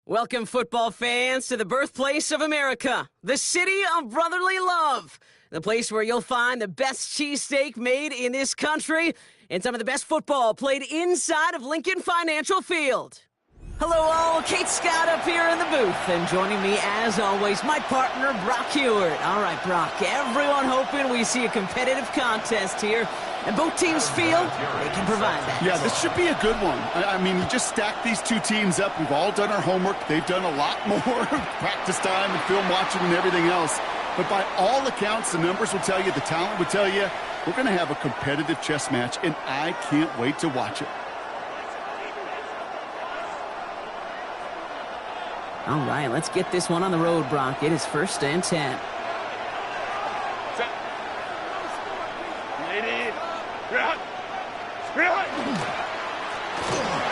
Welcome, football fans, to the birthplace of America, the city of brotherly love, the place where you'll find the best cheesesteak made in this country and some of the best football played inside of Lincoln Financial Field. Hello all, Kate Scott up here in the booth, and joining me as always, my partner, Brock Heward. All right, Brock, everyone hoping we see a competitive contest here, and both teams feel they can provide that. Yeah, this should be a good one. I mean, you just stack these two teams up. We've all done our homework. They've done a lot more practice time and film watching and everything else. But by all accounts, the numbers will tell you, the talent will tell you, we're going to have a competitive chess match, and I can't wait to watch it. All right, let's get this one on the road, Brock. It is 1st and 10.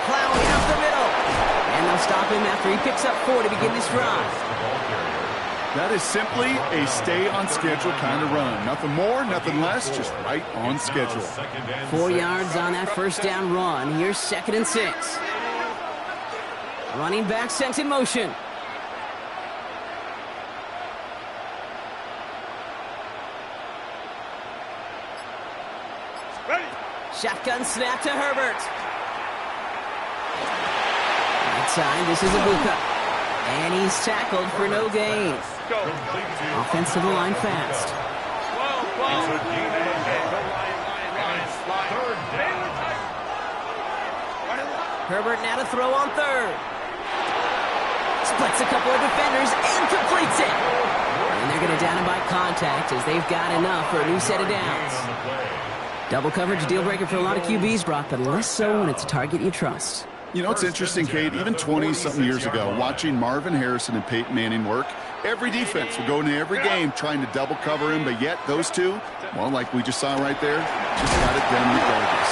Plowing up the middle. And they'll stop him after he picks up 4 to begin this drive. That is simply a stay-on-schedule kind of run. Nothing more, nothing less, just right on schedule. 4 yards on that first down run. Here's 2nd and 6. Running back sent in motion. Shotgun snap to Herbert. That time, this is Ibuka. And he's tackled for no gain. Offense to the line fast. Herbert now to throw on 3rd. Splits a couple of defenders and completes it. And they're going to down him by contact as they've got enough for a new set of downs. Double coverage, deal breaker for a lot of QBs, Brock, but less so when it's a target you trust. You know, it's interesting, Kate, even 20-something years ago, watching Marvin Harrison and Peyton Manning work, every defense would go into every game trying to double cover him, but yet those two, well, like we just saw right there, just got it done regardless.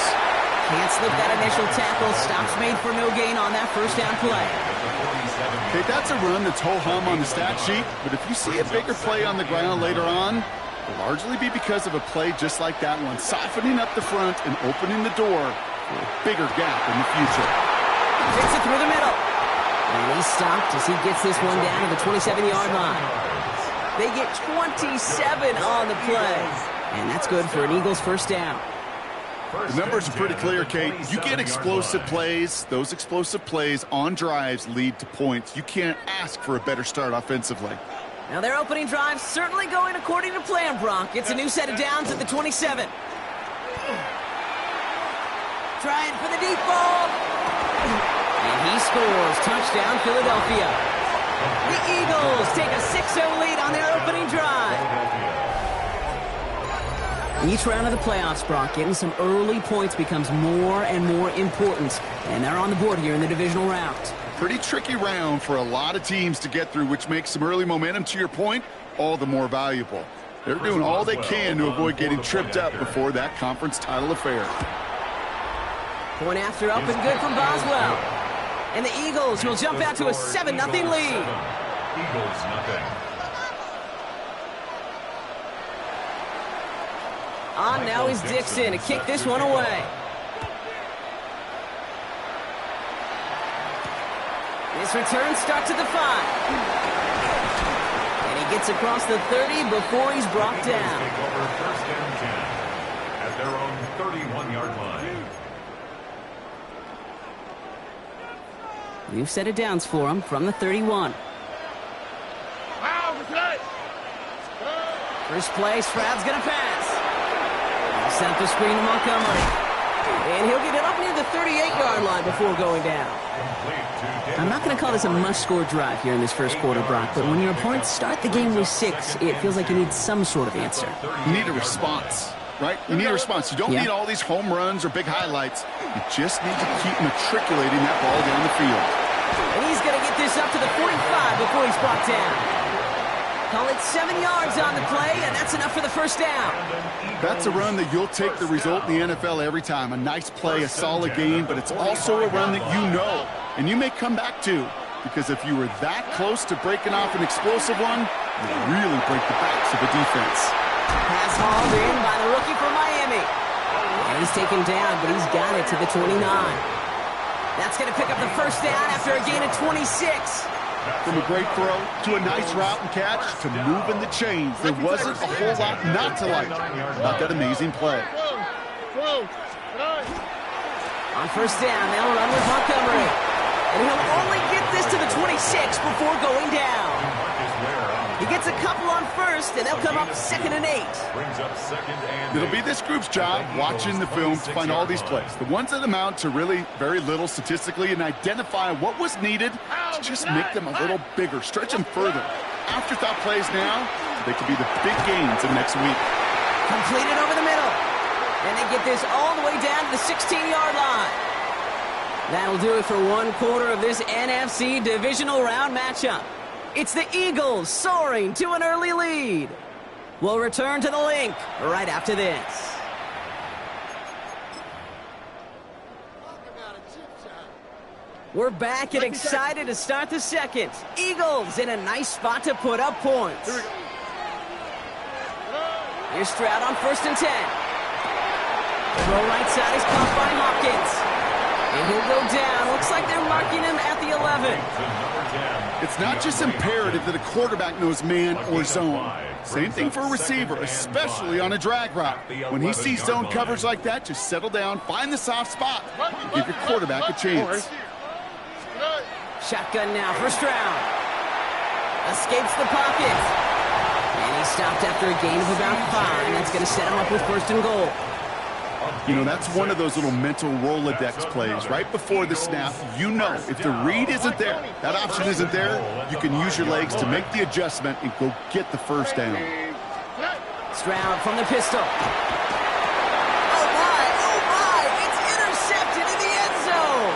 Can't slip that initial tackle. Stops made for no gain on that first down play. Okay, that's a run that's ho-hum on the stat sheet, but if you see a bigger play on the ground later on, it'll largely be because of a play just like that one, softening up the front and opening the door for a bigger gap in the future. Takes it through the middle. And he's stopped as he gets this one down to the 27-yard line. They get 27 on the play. And that's good for an Eagles first down. The numbers are pretty clear, Kate. You get explosive plays. Those explosive plays on drives lead to points. You can't ask for a better start offensively. Now their opening drive certainly going according to plan, Brock. It's a new set of downs at the 27. Trying for the deep ball. And he scores. Touchdown, Philadelphia. The Eagles take a 6-0 lead on their opening drive. Each round of the playoffs, Brock, getting some early points becomes more and more important. And they're on the board here in the divisional round. Pretty tricky round for a lot of teams to get through, which makes some early momentum, to your point, all the more valuable. They're doing all they can to avoid getting tripped up before that conference title affair. Point after up and good from Boswell. And the Eagles will jump out to a 7-0 lead. Eagles nothing. On now is Dixon to kick this one away. This return starts at the 5. And he gets across the 30 before he's brought down. Take over 1st and 10 at their own 31-yard line. New set of downs for him from the 31. First play, Stroud's going to pass. He'll set the screen to Montgomery. And he'll get it up near the 38-yard line before going down. I'm not going to call this a must-score drive here in this first quarter, Brock, but when your opponents start the game with 6, it feels like you need some sort of answer. You need a response, right? You need a response. You don't need all these home runs or big highlights. You just need to keep matriculating that ball down the field. And he's going to get this up to the 45 before he's brought down. Call it 7 yards on the play, and that's enough for the first down. That's a run that you'll take the result in the NFL every time. A nice play, a solid game, but it's also a run that you know, and you may come back to, because if you were that close to breaking off an explosive one, you really break the backs of the defense. Pass hauled in by the rookie from Miami. And he's taken down, but he's got it to the 29. That's going to pick up the first down after a gain of 26. From a great throw to a nice route and catch to moving the chains, there wasn't a whole lot not to like about that amazing play. On first down, they'll run with Montgomery. And he'll only get this to the 26 before going down. He gets a couple on first, and they'll come up 2nd and 8. It'll be this group's job watching the film to find all these plays, the ones that amount to really very little statistically, and identify what was needed to just make them a little bigger, stretch them further. Afterthought plays now, they could be the big gains of next week. Completed over the middle. And they get this all the way down to the 16-yard line. That'll do it for one quarter of this NFC divisional round matchup. It's the Eagles soaring to an early lead. We'll return to the link right after this. We're back and excited to start the second. Eagles in a nice spot to put up points. Here's Stroud on 1st and 10. Throw right side is caught by Hopkins. And he'll go down. Looks like they're marking him at the 11. It's not just imperative that a quarterback knows man or zone. Same thing for a receiver, especially on a drag route. When he sees zone coverage like that, just settle down, find the soft spot, and give your quarterback a chance. Shotgun now for Stroud. Escapes the pocket. And he's stopped after a gain of about 5. And that's going to set him up with 1st and goal. You know, that's one of those little mental Rolodex plays. Right before the snap, you know if the read isn't there, that option isn't there, you can use your legs to make the adjustment and go get the first down. Stroud from the pistol. Oh, my, it's intercepted in the end zone.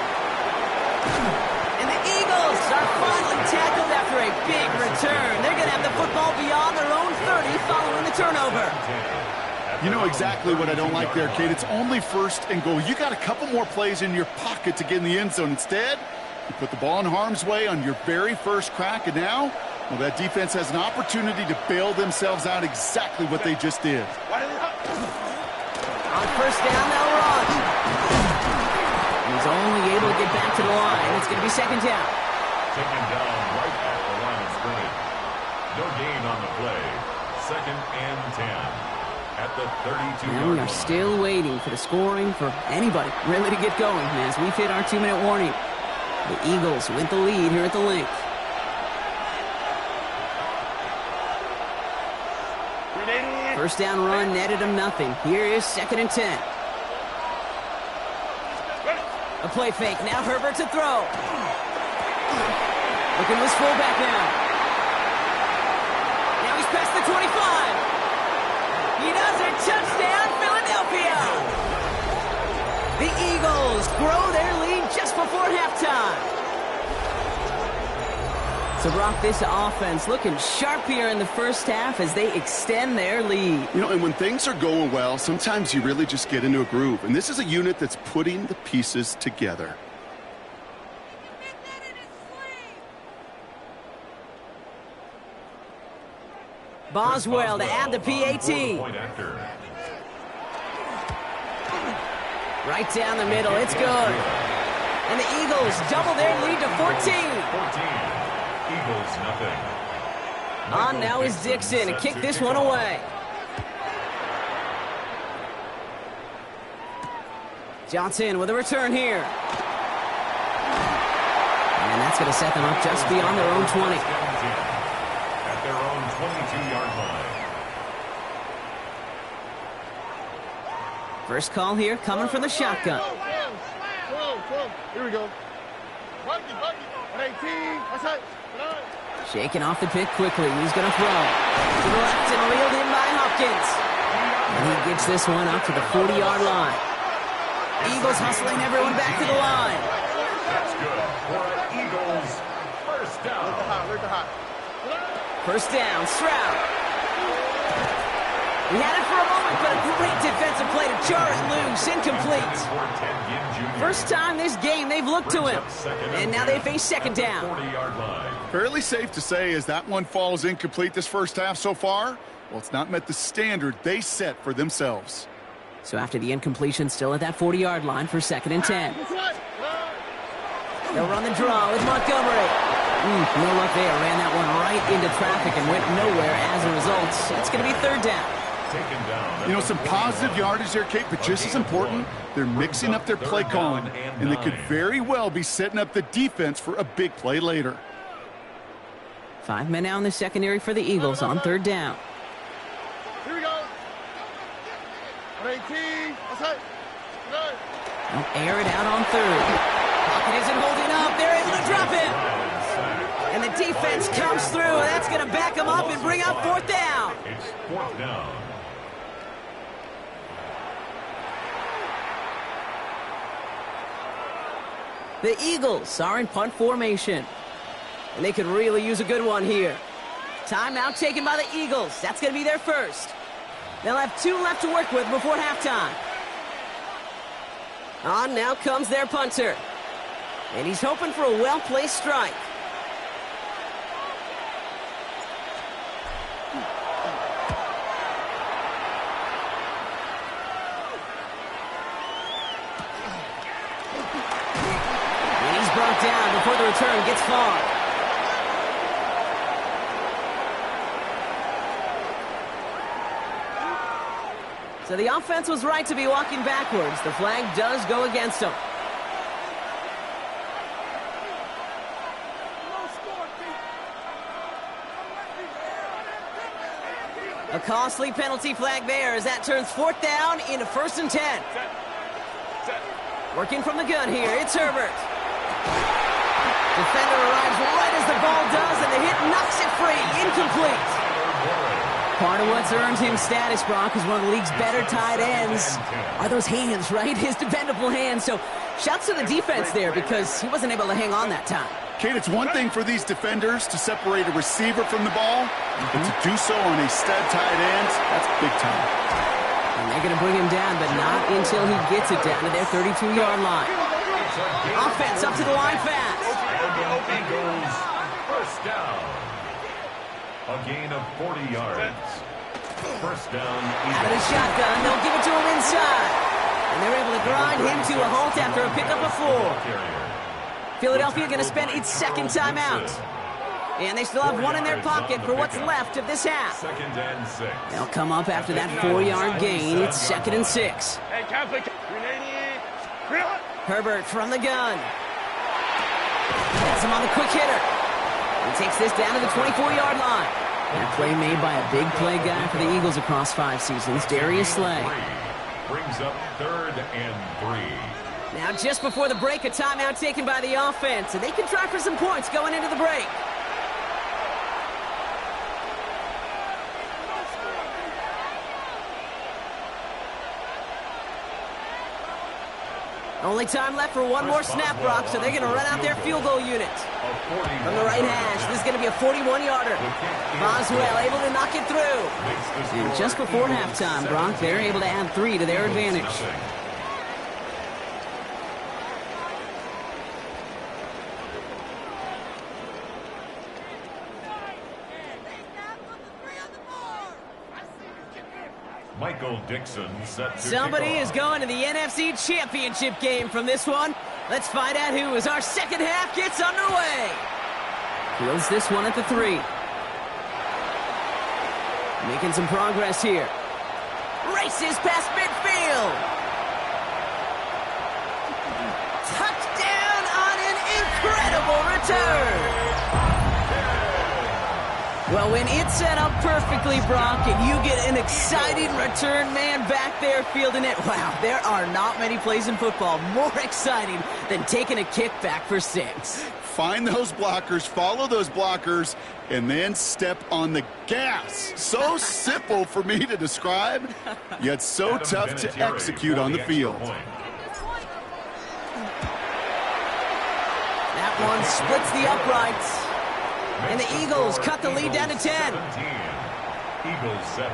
And the Eagles are finally tackled after a big return. They're going to have the football beyond their own 30 following the turnover. You know exactly what I don't like there, Kate. It's only 1st and goal. You got a couple more plays in your pocket to get in the end zone. Instead, you put the ball in harm's way on your very first crack, and now, well, that defense has an opportunity to bail themselves out exactly what they just did. On first down, they'll run. He's only able to get back to the line. It's going to be 2nd down. Taken down right at the line of scrimmage. No gain on the play. 2nd and 10. At the 32-yard line. We are still waiting for the scoring for anybody really to get going as we've hit our 2-minute warning. The Eagles with the lead here at the link. First down run netted him nothing. Here is 2nd and 10. A play fake. Now Herbert to throw. Looking this fullback now. Now he's past the 25. He does it. Touchdown, Philadelphia. The Eagles grow their lead just before halftime. So, Brock, this offense looking sharp here in the first half as they extend their lead. You know, and when things are going well, sometimes you really just get into a groove. And this is a unit that's putting the pieces together. Boswell to add the PAT. Right down the middle. It's good. And the Eagles double their lead to 14. Eagles nothing. On now is Dixon to kick this one away. Johnson with a return here. And that's going to set them up just beyond their own 20. At their own 22-yard line. First call here coming from the shotgun. Here we go. Shaking off the pick quickly. He's going to throw. To the left and reeled in by Hopkins. And he gets this one up to the 40-yard line. Eagles hustling everyone back to the line. That's good for an Eagles first down. First down, Stroud. He had it for a moment, but a great defensive play to jar it loose. Incomplete. First time this game they've looked to him. And now they face 2nd down. Fairly safe to say as that one falls incomplete this first half so far, well, it's not met the standard they set for themselves. So after the incompletion, still at that 40-yard line for 2nd and 10. They'll run the draw with Montgomery. No luck there. Ran that one right into traffic and went nowhere as a result. It's going to be third down. You know, some positive yardage there, Kate, but just as important, they're mixing up their play calling, and they could very well be setting up the defense for a big play later. 5 men now in the secondary for the Eagles on third down. Here we go. 18. They'll air it out on third. Pocket isn't holding up. They're able to drop it. And the defense comes through, and that's going to back them up and bring up fourth down. It's fourth down. The Eagles are in punt formation. And they could really use a good one here. Timeout taken by the Eagles. That's going to be their first. They'll have 2 left to work with before halftime. On now comes their punter. And he's hoping for a well-placed strike. And he's brought down before the return gets far. So the offense was right to be walking backwards. The flag does go against them. A costly penalty flag there as that turns fourth down into 1st and 10. Working from the gun here, it's Herbert. Defender arrives right as the ball does, and the hit knocks it free. Incomplete. Part of what's earned him status, Brock, is one of the league's better tight ends. Are those hands, right? His dependable hands. So shouts to the defense there because he wasn't able to hang on that time. Kate, it's one thing for these defenders to separate a receiver from the ball, but to do so on a stud tight end, that's big time. And they're going to bring him down, but not until he gets it down to their 32-yard line. Offense up to the line fast. Eagles, first down. A gain of 40 yards. First down. Out of the shotgun, they'll give it to him inside. And they're able to grind him to a halt after a pickup of 4. Philadelphia going to spend its second timeout. And they still have 1 in their pocket for what's left of this half. Second and 6. They'll come up after that 4-yard gain. It's 2nd and 6. Herbert from the gun. Gets him on the quick hitter. He takes this down to the 24-yard line. That play made by a big play guy for the Eagles across 5 seasons, Darius Slay. Brings up 3rd and 3. Now just before the break, a timeout taken by the offense, and they can try for some points going into the break. Only time left for one more snap, Brock, so they're going to run out their field goal unit. From the right hash, this is going to be a 41-yarder. Boswell able to knock it through. And just before halftime, Brock, they're able to add 3 to their advantage. Michael Dixon set to Somebody is going to the NFC Championship game from this one. Let's find out who as our second half gets underway. Fields this one at the 3. Making some progress here. Races past midfield. Touchdown on an incredible return. Well, when it's set up perfectly, Brock, and you get an exciting return man back there fielding it, wow, there are not many plays in football more exciting than taking a kick back for 6. Find those blockers, follow those blockers, and then step on the gas. So simple for me to describe, yet so tough to execute on the field. That one splits the uprights. And the Eagles cut the lead down to 10. 17. Eagles 7.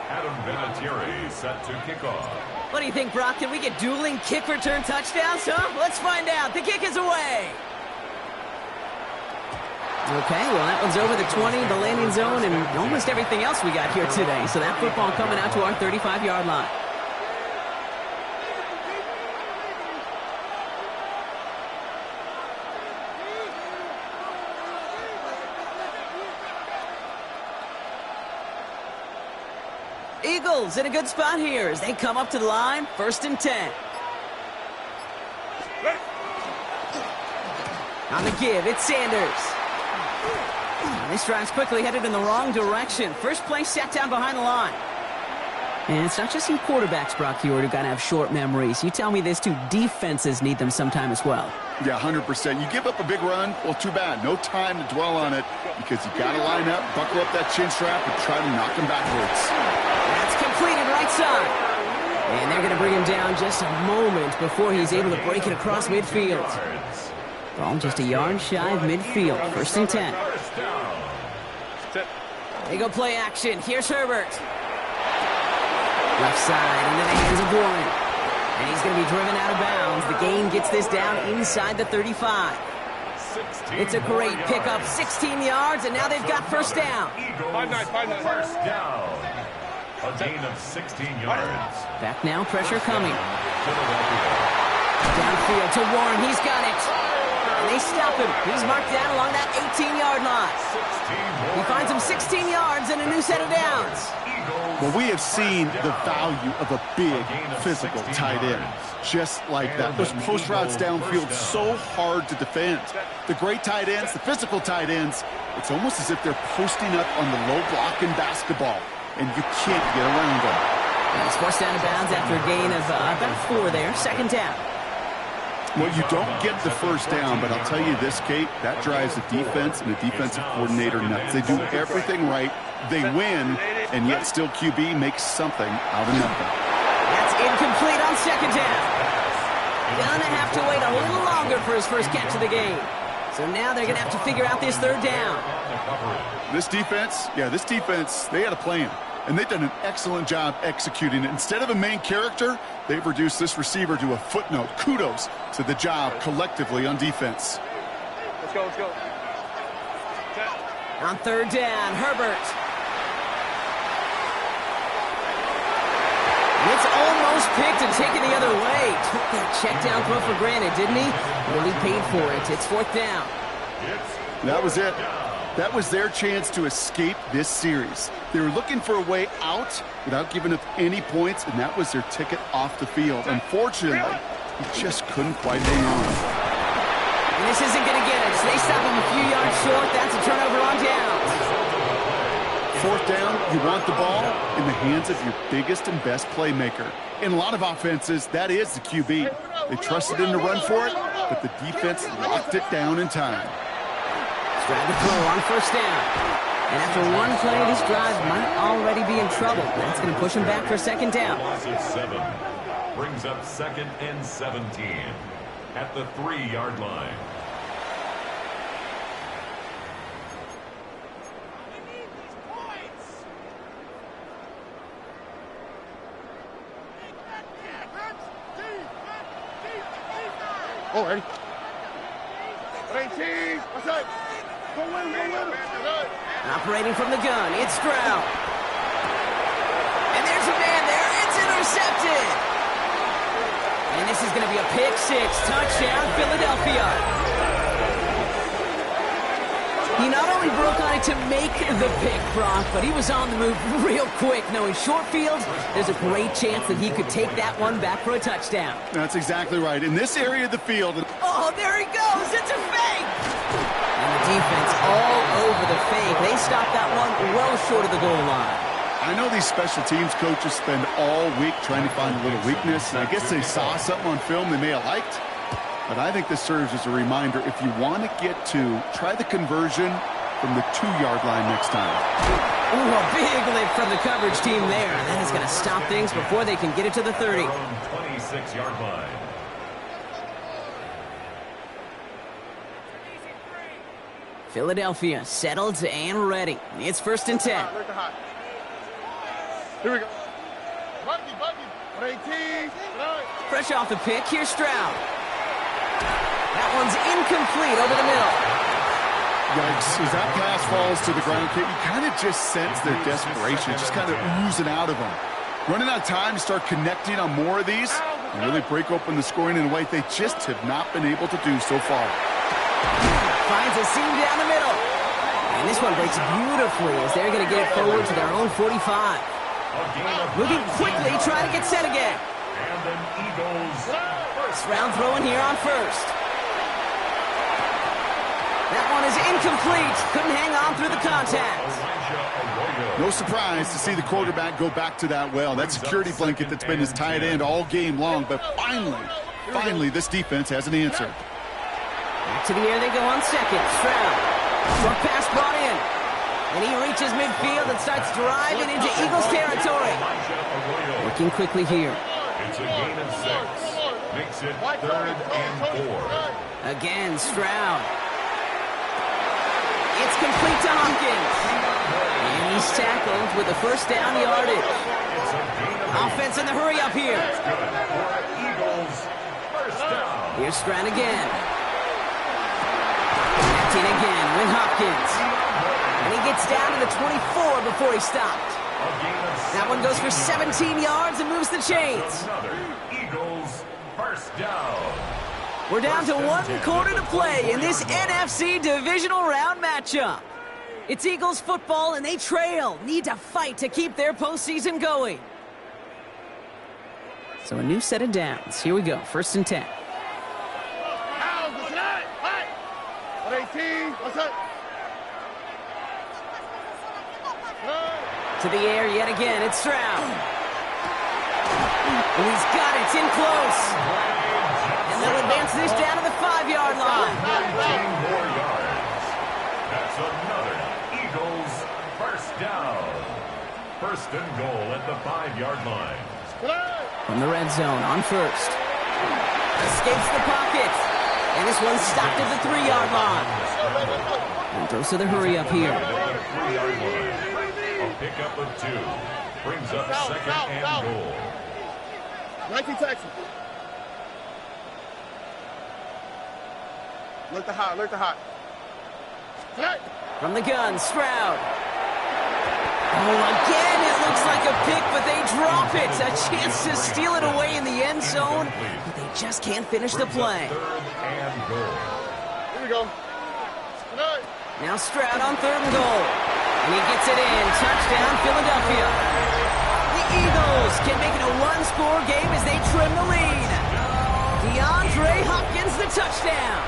Adam Vinatieri set to kick off. What do you think, Brock? Can we get dueling kick return touchdowns, huh? Let's find out. The kick is away. Okay, well, that one's over the 20, the landing zone, and almost everything else we got here today. So that football coming out to our 35-yard line. Eagles in a good spot here as they come up to the line, 1st and 10. On the give, it's Sanders. This drive's quickly headed in the wrong direction. First play set down behind the line. And it's not just some quarterbacks, Brock Huard, who got to have short memories. You tell me this too, defenses need them sometime as well. Yeah, 100%. You give up a big run, well, too bad. No time to dwell on it because you got to line up, buckle up that chin strap, and try to knock him backwards. That's completed right side. And they're going to bring him down just a moment before he's able to break it across midfield. Ball just a yard shy of midfield, 1st and 10. They go play action. Here's Herbert. Left side into the hands of Warren. And he's going to be driven out of bounds. The gain gets this down inside the 35. It's a great pickup, 16 yards, and now they've got 1st down. 5-9. First down. A gain of 16 yards. Back now, pressure coming. Downfield to Warren, he's got it. And they stop him. He's marked down along that 18-yard line. He finds him 16 yards and a new set of downs. Well, we have seen the value of a big physical tight end. Just like that. Those post routes downfield, so hard to defend. The great tight ends, the physical tight ends, it's almost as if they're posting up on the low block in basketball, and you can't get around them. And he's forced out of bounds after a gain of about 4 there. 2nd down. Well, you don't get the 1st down, but I'll tell you this, Kate, that drives the defense and the defensive coordinator nuts. They do everything right. They win, and yet still QB makes something out of nothing. That's incomplete on 2nd down. Gonna have to wait a little longer for his first catch of the game. So now they're gonna have to figure out this 3rd down. This defense, they had a plan, and they've done an excellent job executing it. Instead of a main character, they've reduced this receiver to a footnote. Kudos to the job collectively on defense. Let's go. On 3rd down, Herbert. It's almost picked and taken the other way. Took that check down throw for granted, didn't he? Well, he paid for it. It's 4th down. That was it. That was their chance to escape this series. They were looking for a way out without giving up any points, and that was their ticket off the field. Unfortunately, he just couldn't quite hang on. And this isn't going to get it. So they stop him a few yards short. That's a turnover on downs. 4th down, you want the ball in the hands of your biggest and best playmaker. In a lot of offenses, that is the QB. They trusted him to run for it, but the defense locked it down in time. Grab the throw on 1st down. And after one play, this drive might already be in trouble. That's going to push him back for 2nd down. Loss of 7 brings up 2nd and 17 at the 3-yard line. Oh, ready? 18. What's up? Go win. Operating from the gun, it's Zreal. And there's a man there. It's intercepted. And this is going to be a pick 6. Touchdown, Philadelphia. He not only broke on it to make the pick, Brock, but he was on the move real quick. Knowing short field, there's a great chance that he could take that one back for a touchdown. That's exactly right. In this area of the field. Oh, there he goes. It's a fake. And the defense all over the fake. They stopped that one well short of the goal line. I know these special teams coaches spend all week trying to find a little weakness, and I guess they saw something on film they may have liked. But I think this serves as a reminder, if you want to get to, try the conversion from the 2-yard line next time. Ooh, a big lift from the coverage team there. That is going to stop things before they can get it to the 30. 26-yard line. Philadelphia settled and ready. It's 1st and 10. Here we go. Buggy. 18. Fresh off the pick, here's Zreal. That one's incomplete over the middle. Yikes. As that pass falls to the ground, Kate, you kind of just sense their desperation, just kind of oozing out of them. Running out of time to start connecting on more of these and really break open the scoring in a way they just have not been able to do so far. Finds a seam down the middle. And this one breaks beautifully as they're going to get it forward to their own 45. Moving quickly, trying to get set again. And an Eagles first Zreal throwing here on first. That one is incomplete. Couldn't hang on through the contact. No surprise to see the quarterback go back to that well. That security blanket that's been his tight end all game long. But finally, this defense has an answer. Back to the air they go on second. Zreal. Short pass brought in. And he reaches midfield and starts driving into Eagles territory. Working quickly here. It's a gain of 6. Makes it 3rd and 4. Again, Zreal. It's complete to Hopkins. And he's tackled with a first down yardage. It's a gain of 8. Offense in the hurry up here. Good for Eagles first down. Here's Zreal again. Connecting again with Hopkins. And he gets down to the 24 before he stopped. That one goes for 17 yards and moves the chains. Another Eagles first down. We're down to 1 quarter to play in this NFC divisional round matchup. It's Eagles football, and they trail. Need to fight to keep their postseason going. So a new set of downs. Here we go. 1st and 10. To the air yet again. It's Zreal. And he's got it. It's in close. And they'll advance this down to the 5-yard line. 19 more yards. That's another Eagles first down. 1st and goal at the 5-yard line. From the red zone on first. Escapes the pocket. And this one's stopped at the 3-yard line. And goes to the hurry up here. 3-yard line. A pickup of 2. Brings up 2nd and goal. 19 Texas. Look the hot. From the gun, Zreal. Oh, again, it looks like a pick, but they drop it. A chance to steal it away in the end zone, but they just can't finish the play. 3rd and goal. Here we go. Now Zreal on 3rd and goal. And he gets it in. Touchdown, Philadelphia. The Eagles can make it a 1-score game as they trim the lead. DeAndre Hopkins, the touchdown.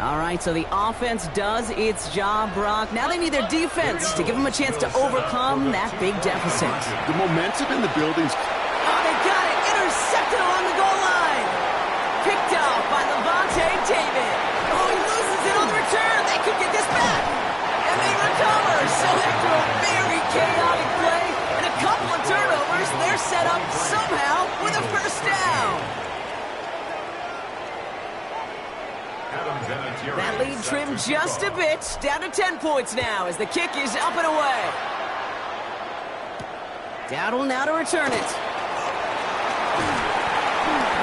All right, so the offense does its job, Brock. Now they need their defense to give them a chance to overcome that big deficit. The momentum in the building's... Oh, they got it. Intercepted along the goal line. Picked off by Levante David. Oh, he loses it on the return. They could get this back. And they recover. So after a very chaotic play and a couple of turnovers, they're set up somehow with a first down. That lead trimmed just a bit, down to 10 points now as the kick is up and away. Dowdle now to return it.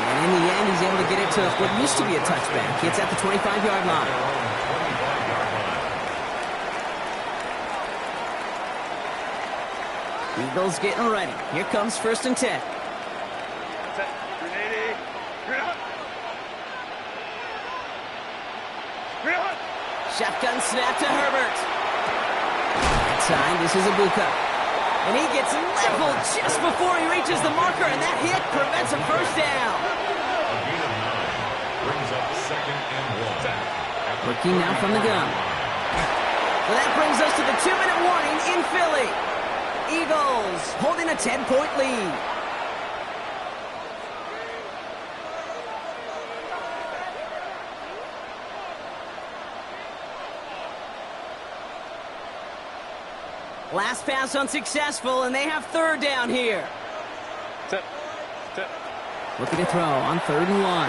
And in the end, he's able to get it to what used to be a touchback. It's at the 25-yard line. Eagles getting ready. Here comes 1st and 10. Shotgun snap to Herbert. Time, this is Ibuka. And he gets leveled just before he reaches the marker, and that hit prevents a first down. A gain of 9. Brings up 2nd and 1. Working now from the gun. Well, that brings us to the 2-minute warning in Philly. Eagles holding a 10-point lead. Last pass unsuccessful, and they have 3rd down here. Tip. Looking to throw on 3rd and 1.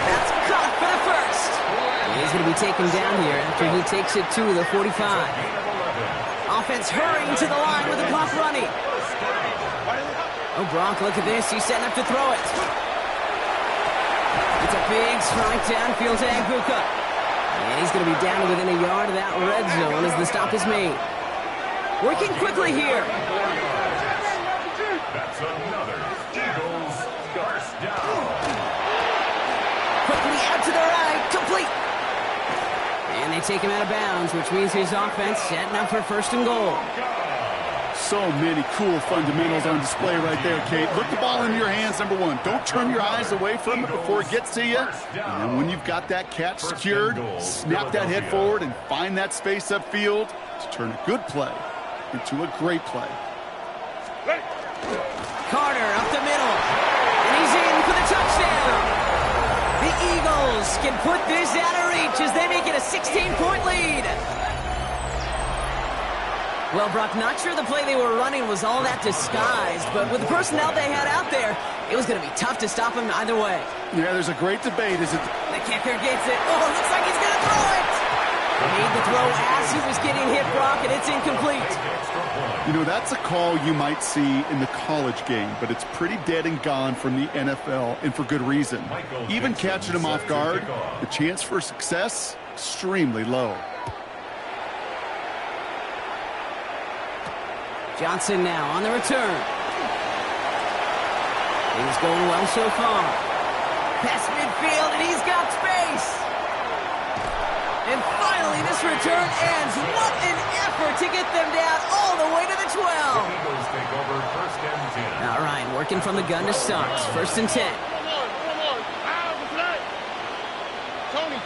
That's caught for the first. And he's going to be taken down here after he takes it to the 45. Offense hurrying to the line with the clock running. Oh, Brock, look at this. He's setting up to throw it. It's a big strike downfield to Ibuka. And he's going to be down to within a yard of that red zone as the stop is made. Working quickly here. That's another Eagles first down. Quickly out to the right. Complete. And they might take him out of bounds, which means his offense setting up for first and goal. So many cool fundamentals on display right there, Kate. Look the ball into your hands, number one. Don't turn your eyes away from it before it gets to you. And then when you've got that catch secured, snap that head forward and find that space upfield to turn a good play into a great play. Carter up the middle, and he's in for the touchdown. The Eagles can put this out of reach as they make it a 16-point lead. Well, Brock, not sure the play they were running was all that disguised, but with the personnel they had out there, it was going to be tough to stop him either way. Yeah, there's a great debate. Is it? The kicker gets it. Oh, it looks like he's going to throw it. He made the throw as he was getting hit, Brock, and it's incomplete. You know, that's a call you might see in the college game, but it's pretty dead and gone from the NFL, and for good reason. Even catching him off guard, the chance for success, extremely low. Johnson now on the return. He's going well so far. Past midfield, and he's got space. And finally, this return ends. What an effort to get them down all the way to the 12. Eagles take over first and 10. All right, working from the gun to start. First and 10. Tony.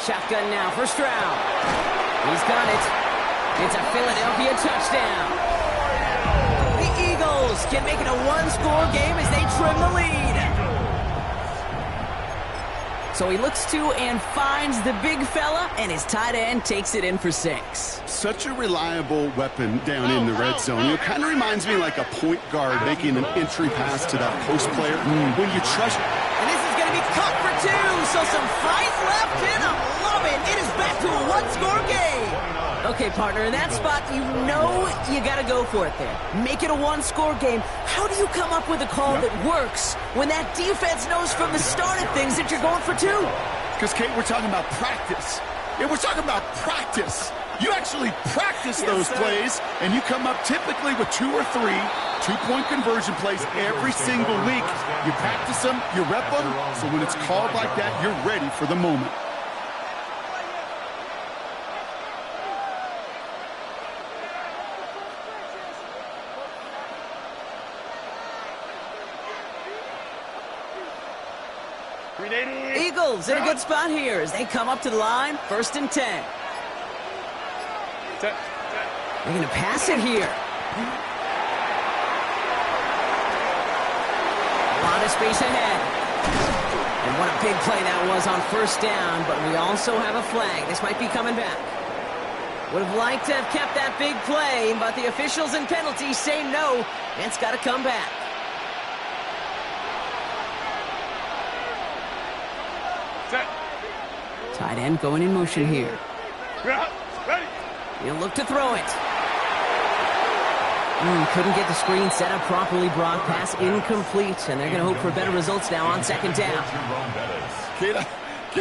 Shotgun now for Zreal. He's got it. It's a Philadelphia touchdown. The Eagles can make it a one-score game as they trim the lead. So he looks to and finds the big fella, and his tight end takes it in for 6. Such a reliable weapon down in the red zone. It kind of reminds me like a point guard making an entry pass to that post player. When you trust... And this is going to be caught for 2, so some fight left in. I'm loving it. It is back to a one-score game. Okay, partner, in that spot, you know you got to go for it there. Make it a one-score game. How do you come up with a call that works when that defense knows from the start of things that you're going for 2? Because, Kate, we're talking about practice. Yeah, we're talking about practice. You actually practice those plays, and you come up typically with 2 or 3 two-point conversion plays every single week. You practice them, you rep them, so when it's called like that, you're ready for the moment. Eagles in a good spot here as they come up to the line, first and 10. They're going to pass it here. A lot of space ahead. And what a big play that was on first down, but we also have a flag. This might be coming back. Would have liked to have kept that big play, but the officials and penalties say no. It's got to come back. Tight end going in motion here. He'll look to throw it. Couldn't get the screen set up properly, Brock. Pass incomplete, and they're going to hope for better results now on second down. Kid,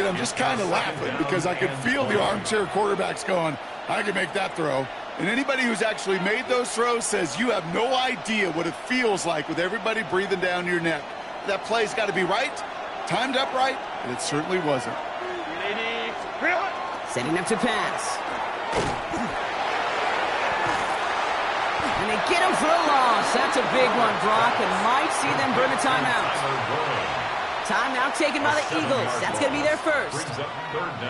I'm just kind of laughing because I can feel the armchair quarterbacks going, I can make that throw. And anybody who's actually made those throws says you have no idea what it feels like with everybody breathing down your neck. That play's got to be right, timed up right, and it certainly wasn't. Setting up to pass. And they get him for a loss. That's a big one, Brock, and might see them burn a timeout. Timeout taken by the Eagles. That's going to be their first.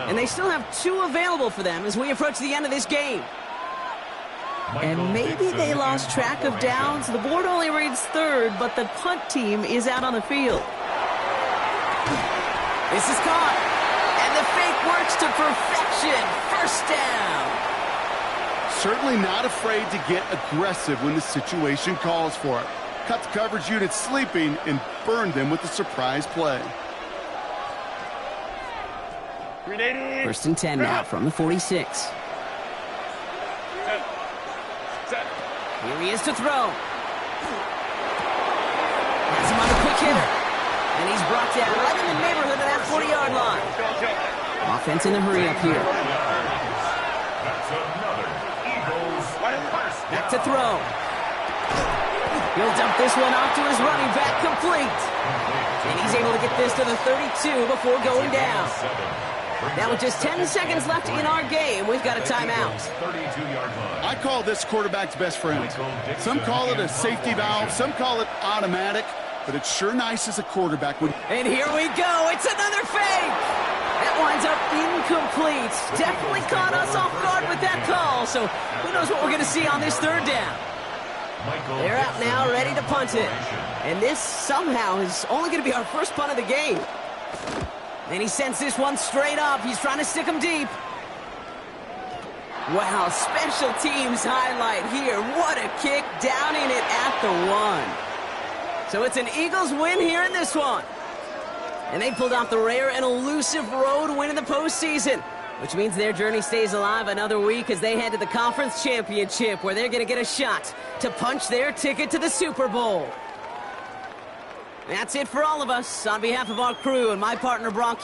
And they still have 2 available for them as we approach the end of this game. And maybe they lost track of downs. The board only reads third, but the punt team is out on the field. This is caught. And the fake works to perfection. First down. Certainly not afraid to get aggressive when the situation calls for it. Cut the coverage unit sleeping and burn them with a surprise play. First and 10 now from the 46. Here he is to throw. Has him on the quick hitter. And he's brought down right in the neighborhood of that 40-yard line. Offense in the hurry up here. That's another Eagles first down. Back to throw. He'll dump this one off to his running back, complete. And he's able to get this to the 32 before going down. Now with just 10 seconds left in our game, we've got a timeout. I call this quarterback's best friend. Some call it a safety valve, some call it automatic, but it's sure nice as a quarterback. And here we go. It's another fake. That winds up incomplete. Definitely caught us off guard with that call, so who knows what we're going to see on this third down. They're out now, ready to punt it. And this somehow is only going to be our first punt of the game. And he sends this one straight up. He's trying to stick him deep. Wow, special teams highlight here. What a kick down in it at the 1. So it's an Eagles win here in this one. And they pulled off the rare and elusive road win in the postseason, which means their journey stays alive another week as they head to the conference championship, where they're going to get a shot to punch their ticket to the Super Bowl. That's it for all of us. On behalf of our crew and my partner, Brock